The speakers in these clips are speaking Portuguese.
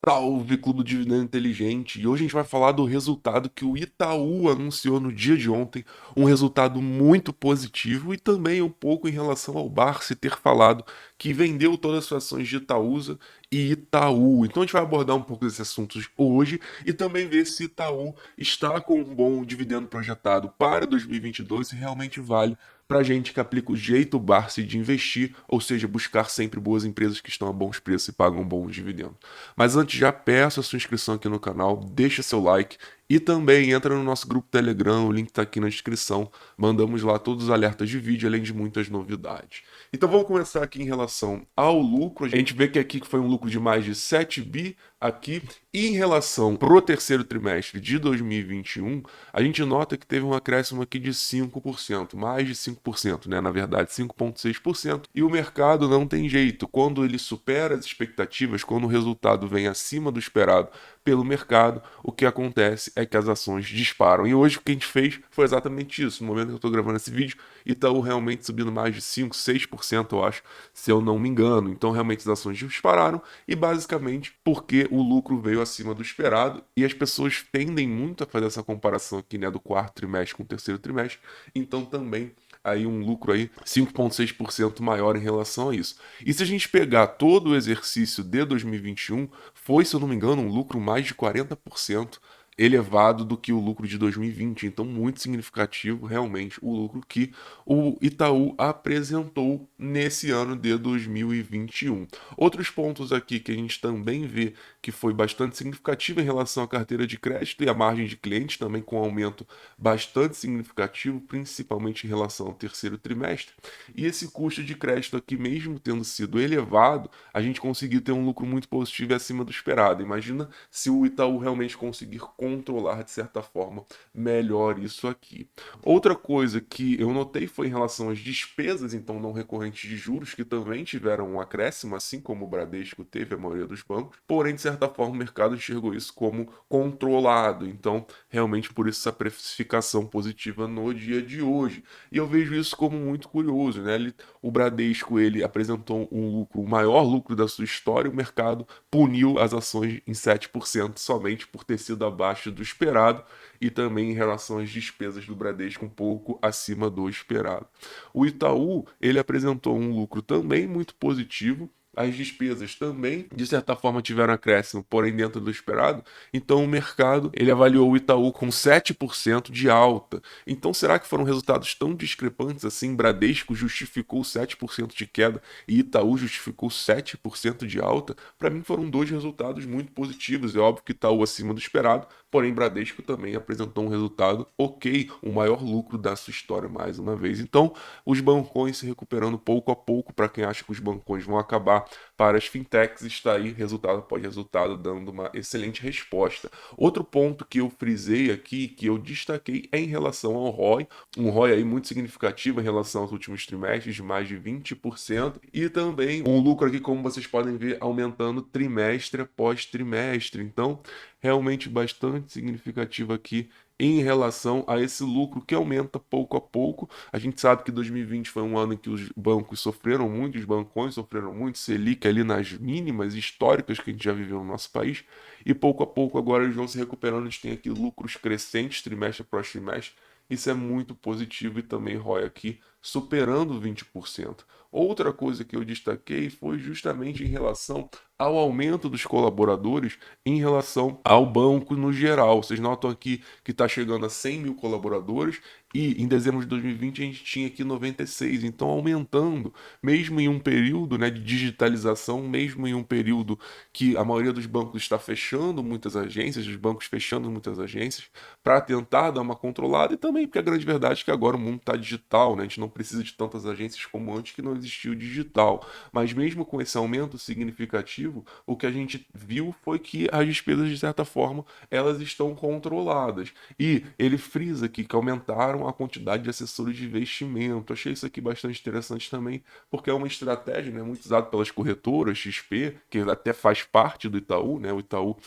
Salve, Clube do Dividendo Inteligente! E hoje a gente vai falar do resultado que o Itaú anunciou no dia de ontem, um resultado muito positivo e também um pouco em relação ao Barsi ter falado que vendeu todas as suas ações de Itaúsa e Itaú. Então a gente vai abordar um pouco desses assuntos hoje e também ver se Itaú está com um bom dividendo projetado para 2022 e realmente vale para gente que aplica o jeito Barsi de investir, ou seja, buscar sempre boas empresas que estão a bons preços e pagam bons dividendos. Mas antes, já peço a sua inscrição aqui no canal, deixa seu like e também entra no nosso grupo Telegram, o link está aqui na descrição. Mandamos lá todos os alertas de vídeo, além de muitas novidades. Então vamos começar aqui em relação ao lucro. A gente vê que aqui foi um lucro de mais de 7 bi aqui. E em relação pro terceiro trimestre de 2021, a gente nota que teve um acréscimo aqui de 5%, mais de 5%, né? Na verdade, 5,6%. E o mercado não tem jeito. Quando ele supera as expectativas, quando o resultado vem acima do esperado pelo mercado, o que acontece é que as ações disparam. E hoje o que a gente fez foi exatamente isso. No momento que eu estou gravando esse vídeo, Itaú realmente subindo mais de 5, 6%, eu acho, se eu não me engano. Então realmente as ações dispararam e basicamente porque o lucro veio acima do esperado e as pessoas tendem muito a fazer essa comparação aqui, né, do quarto trimestre com o terceiro trimestre. Então também aí um lucro aí 5,6% maior em relação a isso. E se a gente pegar todo o exercício de 2021, foi, se eu não me engano, um lucro mais de 40% elevado do que o lucro de 2020. Então, muito significativo realmente o lucro que o Itaú apresentou nesse ano de 2021. Outros pontos aqui que a gente também vê que foi bastante significativo em relação à carteira de crédito e à margem de clientes, também com um aumento bastante significativo, principalmente em relação ao terceiro trimestre. E esse custo de crédito aqui, mesmo tendo sido elevado, a gente conseguiu ter um lucro muito positivo e acima do esperado. Imagina se o Itaú realmente conseguir controlar de certa forma melhor isso aqui. Outra coisa que eu notei foi em relação às despesas, então não recorrentes de juros, que também tiveram um acréscimo, assim como o Bradesco teve, a maioria dos bancos. Porém, de certa forma, o mercado enxergou isso como controlado. Então, realmente, por isso essa precificação positiva no dia de hoje. E eu vejo isso como muito curioso, né? O Bradesco ele apresentou um lucro, o maior lucro da sua história, e o mercado puniu as ações em 7% somente por ter sido abaixo do esperado e também em relação às despesas do Bradesco um pouco acima do esperado. O Itaú, ele apresentou um lucro também muito positivo, as despesas também, de certa forma, tiveram acréscimo, porém dentro do esperado. Então o mercado, ele avaliou o Itaú com 7% de alta. Então será que foram resultados tão discrepantes assim? Bradesco justificou 7% de queda e Itaú justificou 7% de alta? Para mim foram dois resultados muito positivos. É óbvio que Itaú acima do esperado, porém Bradesco também apresentou um resultado ok, o maior lucro da sua história mais uma vez. Então os bancões se recuperando pouco a pouco. Para quem acha que os bancões vão acabar, para as fintechs está aí resultado após resultado dando uma excelente resposta. Outro ponto que eu frisei aqui, que eu destaquei é em relação ao ROI, um ROI aí muito significativo em relação aos últimos trimestres, de mais de 20%, e também um lucro aqui, como vocês podem ver, aumentando trimestre após trimestre. Então, realmente bastante significativo aqui em relação a esse lucro que aumenta pouco a pouco. A gente sabe que 2020 foi um ano em que os bancos sofreram muito, os bancões sofreram muito, Selic ali nas mínimas históricas que a gente já viveu no nosso país, e pouco a pouco agora eles vão se recuperando, a gente tem aqui lucros crescentes trimestre após trimestre. Isso é muito positivo e também ROI aqui superando 20%. Outra coisa que eu destaquei foi justamente em relação ao aumento dos colaboradores em relação ao banco no geral. Vocês notam aqui que está chegando a 100 mil colaboradores e em dezembro de 2020 a gente tinha aqui 96, então aumentando, mesmo em um período, né, de digitalização, mesmo em um período que a maioria dos bancos está fechando muitas agências, os bancos fechando muitas agências, para tentar dar uma controlada e também porque a grande verdade é que agora o mundo está digital, né? A gente não precisa de tantas agências como antes que não existia o digital. Mas mesmo com esse aumento significativo, o que a gente viu foi que as despesas, de certa forma, elas estão controladas. E ele frisa aqui que aumentaram a quantidade de assessores de investimento. Achei isso aqui bastante interessante também, porque é uma estratégia, né, muito usada pelas corretoras, XP, que até faz parte do Itaú, né? O Itaú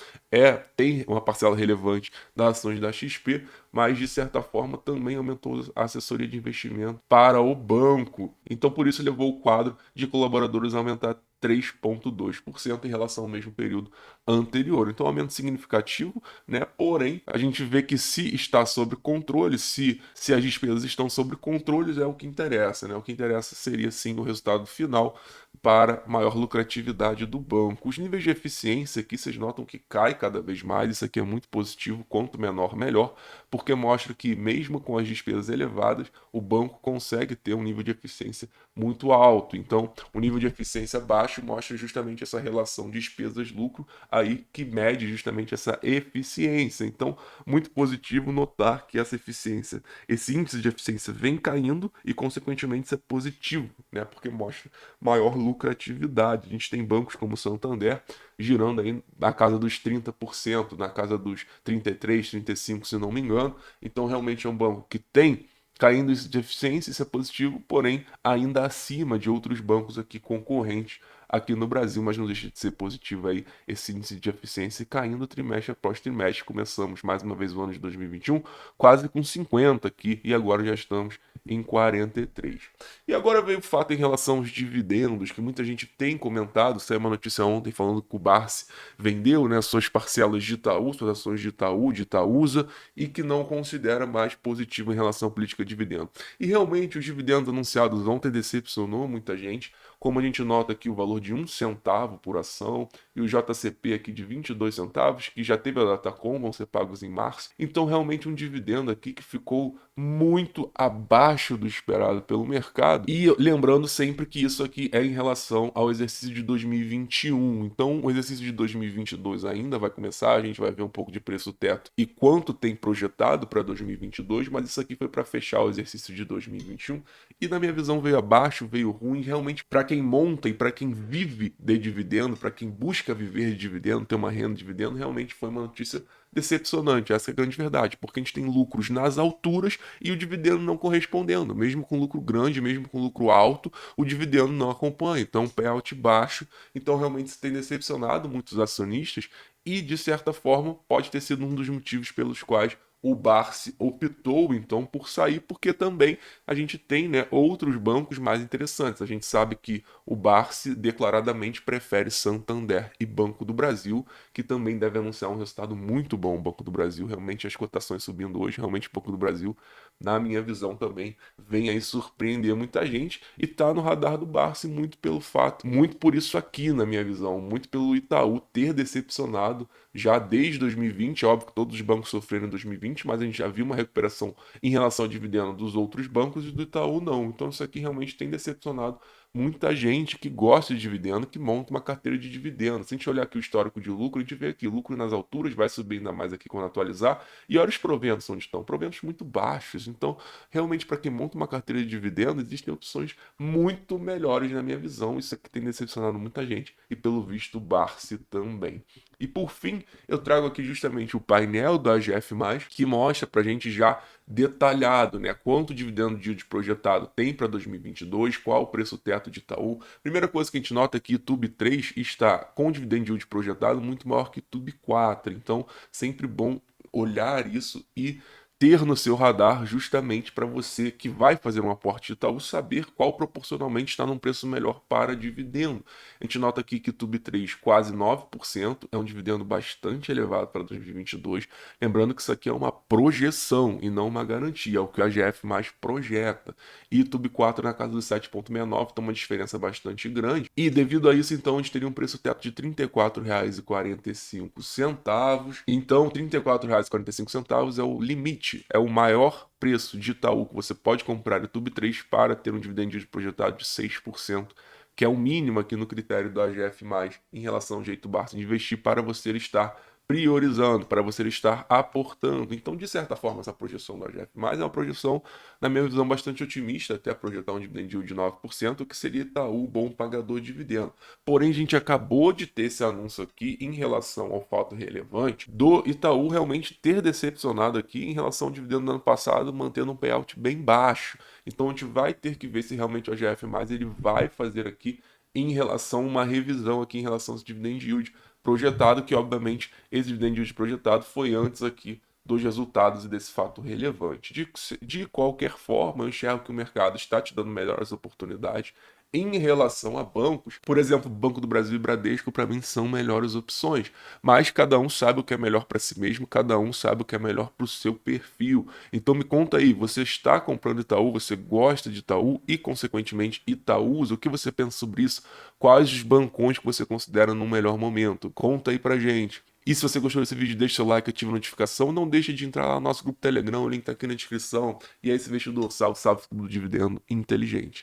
tem uma parcela relevante das ações da XP, mas de certa forma também aumentou a assessoria de investimento para o banco. Então por isso levou o quadro de colaboradores a aumentar 3,2% em relação ao mesmo período anterior. Então, aumento significativo, né? Porém, a gente vê que se está sob controle, se as despesas estão sob controle, é o que interessa, né? O que interessa seria sim o resultado final para maior lucratividade do banco. Os níveis de eficiência aqui vocês notam que cai cada vez mais, isso aqui é muito positivo, quanto menor melhor, porque mostra que mesmo com as despesas elevadas, o banco consegue ter um nível de eficiência muito alto. Então, o nível de eficiência baixo mostra justamente essa relação despesas-lucro aí que mede justamente essa eficiência. Então, muito positivo notar que essa eficiência, esse índice de eficiência vem caindo e, consequentemente, isso é positivo, né? Porque mostra maior lucratividade. A gente tem bancos como o Santander girando aí na casa dos 30%, na casa dos 33, 35, se não me engano. Então, realmente é um banco que tem caindo isso de eficiência, isso é positivo, porém ainda acima de outros bancos aqui concorrentes aqui no Brasil, mas não deixa de ser positivo aí esse índice de eficiência caindo trimestre após trimestre. Começamos mais uma vez o ano de 2021 quase com 50 aqui e agora já estamos em 43. E agora veio o fato em relação aos dividendos, que muita gente tem comentado, saiu uma notícia ontem falando que o Barsi vendeu, né, suas parcelas de Itaú, suas ações de Itaú, de Itaúsa, e que não considera mais positivo em relação à política de dividendo. E realmente os dividendos anunciados ontem decepcionou muita gente, como a gente nota aqui o valor de 1 centavo por ação e o JCP aqui de 22 centavos, que já teve a Datacom, vão ser pagos em março. Então realmente um dividendo aqui que ficou muito abaixo do esperado pelo mercado. E lembrando sempre que isso aqui é em relação ao exercício de 2021. Então o exercício de 2022 ainda vai começar, a gente vai ver um pouco de preço teto e quanto tem projetado para 2022, mas isso aqui foi para fechar o exercício de 2021 e na minha visão veio abaixo, veio ruim, realmente para quem monta e para quem vive de dividendo, para quem busca viver de dividendo, ter uma renda de dividendo, realmente foi uma notícia decepcionante, essa é a grande verdade, porque a gente tem lucros nas alturas e o dividendo não correspondendo, mesmo com lucro grande, mesmo com lucro alto, o dividendo não acompanha, então payout baixo, então realmente isso tem decepcionado muitos acionistas e de certa forma pode ter sido um dos motivos pelos quais o Barsi optou então por sair, porque também a gente tem, né, outros bancos mais interessantes. A gente sabe que o Barsi declaradamente prefere Santander e Banco do Brasil, que também deve anunciar um resultado muito bom. O Banco do Brasil, realmente as cotações subindo hoje, realmente o Banco do Brasil, na minha visão também, vem aí surpreender muita gente e tá no radar do Barsi muito pelo fato, muito por isso aqui na minha visão, muito pelo Itaú ter decepcionado já desde 2020, óbvio que todos os bancos sofreram em 2020, mas a gente já viu uma recuperação em relação ao dividendo dos outros bancos e do Itaú não. Então isso aqui realmente tem decepcionado muita gente que gosta de dividendo, que monta uma carteira de dividendos. Se a gente olhar aqui o histórico de lucro, a gente vê aqui lucro nas alturas, vai subir ainda mais aqui quando atualizar, e olha os proventos onde estão, proventos muito baixos. Então, realmente, para quem monta uma carteira de dividendos, existem opções muito melhores na minha visão. Isso aqui tem decepcionado muita gente, e pelo visto o Barsi também. E por fim, eu trago aqui justamente o painel do AGF+, que mostra para a gente já detalhado, né, quanto dividendo yield projetado tem para 2022, qual o preço teto de Itaú. Primeira coisa que a gente nota é que YouTube 3 está com dividend yield projetado muito maior que YouTube 4, então sempre bom olhar isso e ter no seu radar justamente para você que vai fazer um aporte de Itaú saber qual proporcionalmente está num preço melhor para dividendo. A gente nota aqui que YouTube 3 quase 9%, é um dividendo bastante elevado para 2022. Lembrando que isso aqui é uma projeção e não uma garantia, é o que o AGF mais projeta. E YouTube 4 na casa dos 7,69, então uma diferença bastante grande. E devido a isso, então, a gente teria um preço teto de R$ 34,45. Então, R$ 34,45 é o limite, é o maior preço de Itaú que você pode comprar YouTube 3 para ter um dividendo yield projetado de 6%, que é o mínimo aqui no critério do AGF+, em relação ao jeito Barsi de investir para você estar priorizando, para você estar aportando. Então, de certa forma, essa projeção do AGF+, é uma projeção, na minha visão, bastante otimista, até projetar um dividend yield de 9%, que seria Itaú bom pagador de dividendo. Porém, a gente acabou de ter esse anúncio aqui em relação ao fato relevante do Itaú realmente ter decepcionado aqui em relação ao dividendo do ano passado, mantendo um payout bem baixo. Então, a gente vai ter que ver se realmente o AGF+, ele vai fazer aqui em relação a uma revisão aqui em relação ao dividend yield projetado, que obviamente esse dividend yield projetado foi antes aqui dos resultados e desse fato relevante. De qualquer forma, eu enxergo que o mercado está te dando melhores oportunidades Em relação a bancos, por exemplo, Banco do Brasil e Bradesco, para mim, são melhores opções. Mas cada um sabe o que é melhor para si mesmo, cada um sabe o que é melhor para o seu perfil. Então me conta aí, você está comprando Itaú, você gosta de Itaú e, consequentemente, Itaúsa? O que você pensa sobre isso? Quais os bancões que você considera no melhor momento? Conta aí pra gente. E se você gostou desse vídeo, deixa o like, ativa a notificação. Não deixe de entrar lá no nosso grupo Telegram, o link tá aqui na descrição. E aí, esse investidor, salve, salve do dividendo inteligente.